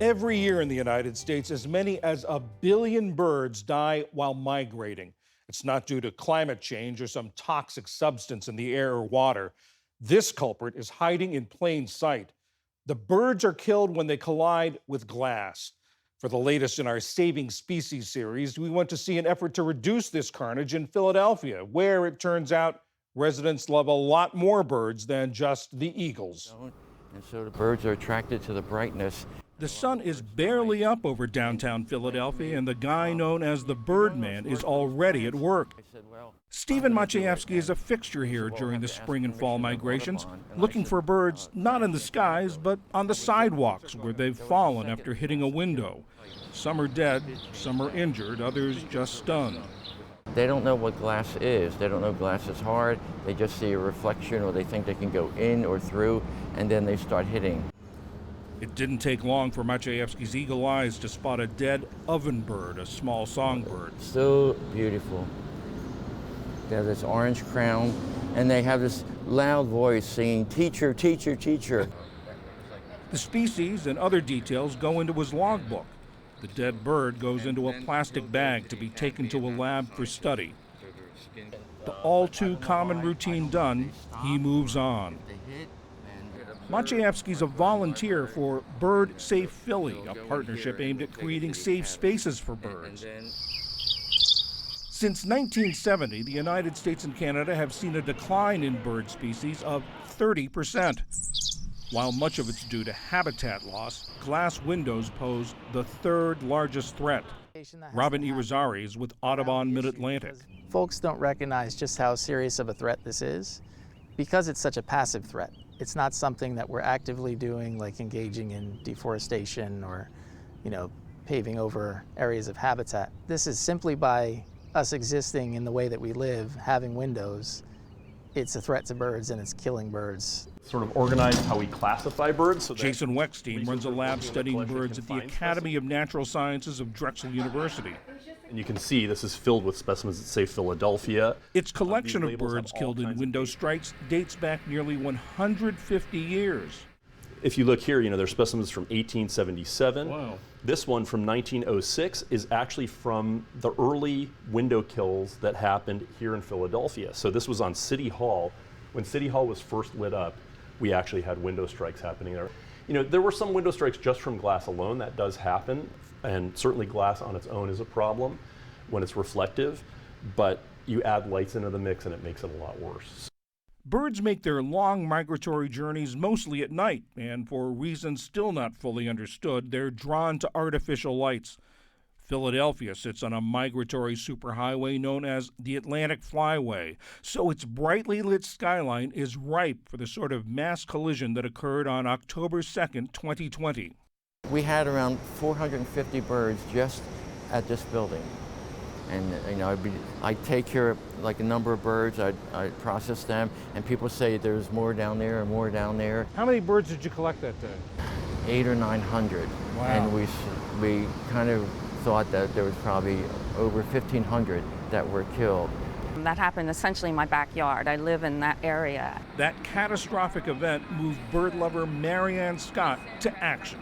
Every year in the United States, as many as 1 billion birds die while migrating. It's not due to climate change or some toxic substance in the air or water. This culprit is hiding in plain sight. The birds are killed when they collide with glass. For the latest in our Saving Species series, we went to see an effort to reduce this carnage in Philadelphia, where it turns out residents love a lot more birds than just the eagles. And so the birds are attracted to the brightness. The sun is barely up over downtown Philadelphia, and the guy known as the Birdman is already at work. Stephen Maciejewski is a fixture here during the spring and fall migrations, looking for birds not in the skies, but on the sidewalks where they've fallen after hitting a window. Some are dead, some are injured, others just stunned. They don't know what glass is. They don't know glass is hard. They just see a reflection, or they think they can go in or through, and then they start hitting. It didn't take long for Maciejewski's eagle eyes to spot a dead ovenbird, a small songbird. So beautiful. They have this orange crown, and they have this loud voice singing, "Teacher, teacher, teacher." The species and other details go into his logbook. The dead bird goes into a plastic bag to be taken to a lab for study. The all-too-common routine done, he moves on. Maciejewski's a volunteer for Bird Safe Philly, a partnership aimed at creating safe spaces for birds. Since 1970, the United States and Canada have seen a decline in bird species of 30%. While much of it's due to habitat loss, glass windows pose the third largest threat. Robin Irizarry is with Audubon Mid-Atlantic. Folks don't recognize just how serious of a threat this is because it's such a passive threat. It's not something that we're actively doing, like engaging in deforestation or, paving over areas of habitat. This is simply by us existing in the way that we live, having windows. It's a threat to birds, and it's killing birds. Sort of organized how we classify birds. So Jason Weckstein runs a lab studying birds at the Academy of Natural Sciences of Drexel University. And you can see this is filled with specimens that say Philadelphia. Its collection of birds killed in window strikes dates back nearly 150 years. If you look here, there's specimens from 1877. Wow. This one from 1906 is actually from the early window kills that happened here in Philadelphia. So this was on City Hall. When City Hall was first lit up, we actually had window strikes happening there. There were some window strikes just from glass alone. That does happen, and certainly glass on its own is a problem when it's reflective, but you add lights into the mix and it makes it a lot worse. Birds make their long migratory journeys mostly at night, and for reasons still not fully understood, they're drawn to artificial lights. Philadelphia sits on a migratory superhighway known as the Atlantic Flyway, so its brightly lit skyline is ripe for the sort of mass collision that occurred on October 2nd, 2020. We had around 450 birds just at this building. And I take care of like a number of birds, I process them, and people say there's more down there and more down there. How many birds did you collect that day? 800 or 900. Wow. And we kind of thought that there was probably over 1,500 that were killed. That happened essentially in my backyard. I live in that area. That catastrophic event moved bird lover Marianne Scott to action.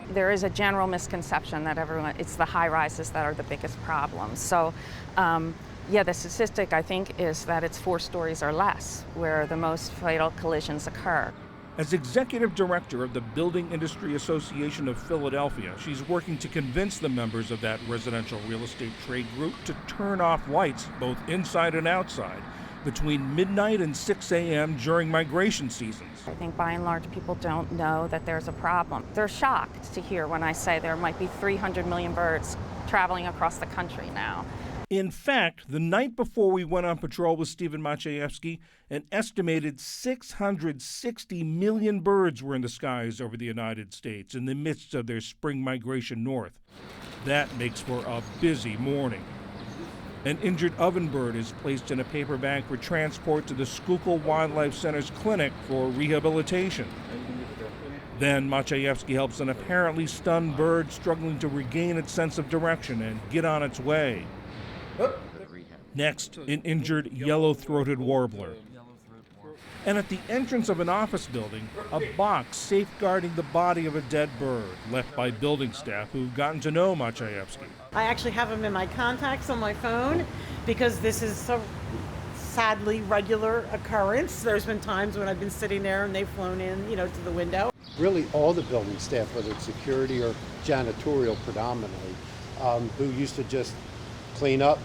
There is a general misconception that it's the high rises that are the biggest problem. So, the statistic I think is that it's 4 stories or less where the most fatal collisions occur. As executive director of the Building Industry Association of Philadelphia, she's working to convince the members of that residential real estate trade group to turn off lights, both inside and outside, between midnight and 6 a.m. during migration seasons. I think by and large people don't know that there's a problem. They're shocked to hear when I say there might be 300 million birds traveling across the country now. In fact, the night before we went on patrol with Stephen Maciejewski, an estimated 660 million birds were in the skies over the United States in the midst of their spring migration north. That makes for a busy morning. An injured ovenbird is placed in a paper bag for transport to the Schuylkill Wildlife Center's clinic for rehabilitation. Then Maciejewski helps an apparently stunned bird struggling to regain its sense of direction and get on its way. Next, an injured yellow-throated warbler. And at the entrance of an office building, a box safeguarding the body of a dead bird left by building staff who've gotten to know Maciejewski. I actually have them in my contacts on my phone because this is so sadly regular occurrence. There's been times when I've been sitting there and they've flown in, to the window. Really all the building staff, whether it's security or janitorial predominantly, who used to just clean up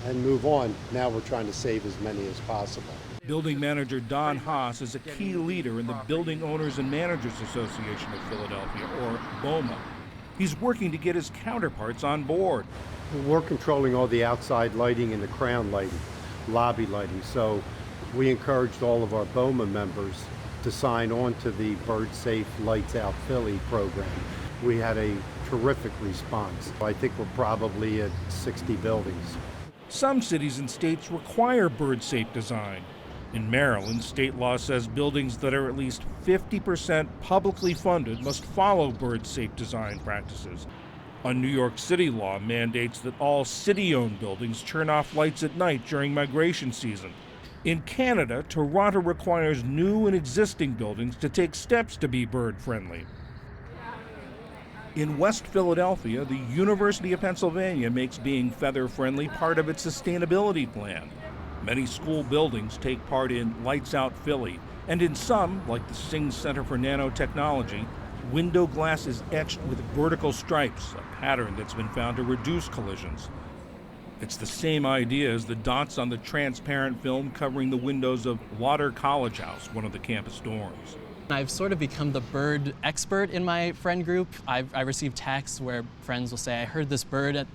and move on. Now we're trying to save as many as possible. Building manager Don Haas is a key leader in the Building Owners and Managers Association of Philadelphia, or BOMA. He's working to get his counterparts on board. We're controlling all the outside lighting and the crown lighting, lobby lighting, so we encouraged all of our BOMA members to sign on to the Bird Safe Lights Out Philly program. We had a terrific response. I think we're probably at 60 buildings. Some cities and states require bird-safe design. In Maryland, state law says buildings that are at least 50% publicly funded must follow bird-safe design practices. A New York City law mandates that all city-owned buildings turn off lights at night during migration season. In Canada, Toronto requires new and existing buildings to take steps to be bird-friendly. In West Philadelphia, the University of Pennsylvania makes being feather-friendly part of its sustainability plan. Many school buildings take part in Lights Out Philly, and in some, like the Singh Center for Nanotechnology, window glass is etched with vertical stripes, a pattern that's been found to reduce collisions. It's the same idea as the dots on the transparent film covering the windows of Lauder College House, one of the campus dorms. I've sort of become the bird expert in my friend group. I receive texts where friends will say, I heard this bird at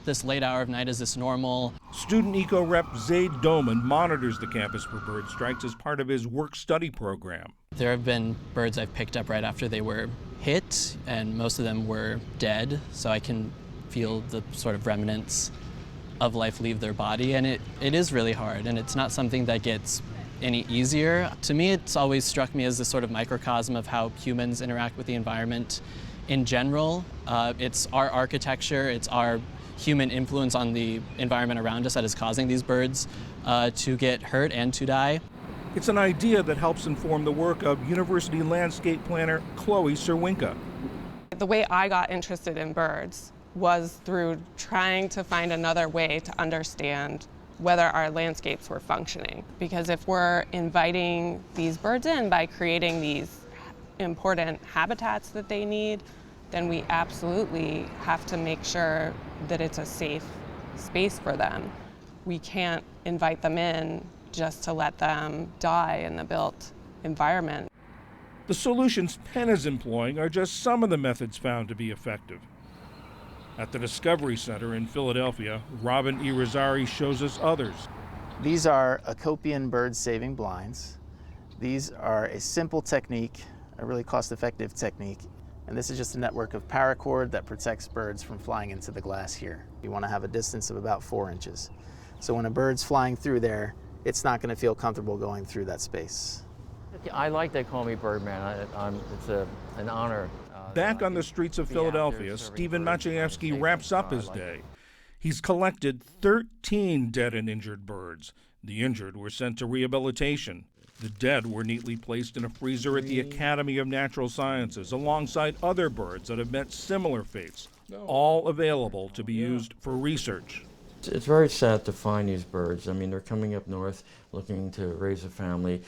this late hour of night, is this normal? Student eco rep Zaid Doman monitors the campus for bird strikes as part of his work-study program. There have been birds I've picked up right after they were hit, and most of them were dead, so I can feel the sort of remnants of life leave their body, and it is really hard, and it's not something that gets any easier. To me, it's always struck me as this sort of microcosm of how humans interact with the environment in general. It's our architecture, it's our human influence on the environment around us that is causing these birds to get hurt and to die. It's an idea that helps inform the work of university landscape planner Chloe Cerwinka. The way I got interested in birds was through trying to find another way to understand whether our landscapes were functioning. Because if we're inviting these birds in by creating these important habitats that they need, then we absolutely have to make sure that it's a safe space for them. We can't invite them in just to let them die in the built environment. The solutions Penn is employing are just some of the methods found to be effective. At the Discovery Center in Philadelphia, Robin Irizarry shows us others. These are Acopian bird-saving blinds. These are a simple technique, a really cost-effective technique, and this is just a network of paracord that protects birds from flying into the glass here. You want to have a distance of about 4 inches. So when a bird's flying through there, it's not going to feel comfortable going through that space. I like they call me Birdman. It's an honor. Back on the streets of Philadelphia, Stephen Maciejewski wraps up his day. He's collected 13 dead and injured birds. The injured were sent to rehabilitation. The dead were neatly placed in a freezer at the Academy of Natural Sciences alongside other birds that have met similar fates, all available to be used for research. It's very sad to find these birds. I mean, they're coming up north looking to raise a family,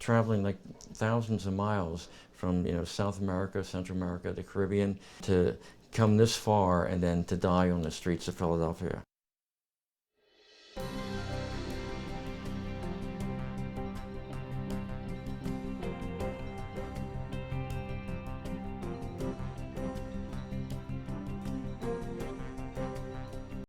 traveling like thousands of miles from South America, Central America, the Caribbean, to come this far and then to die on the streets of Philadelphia.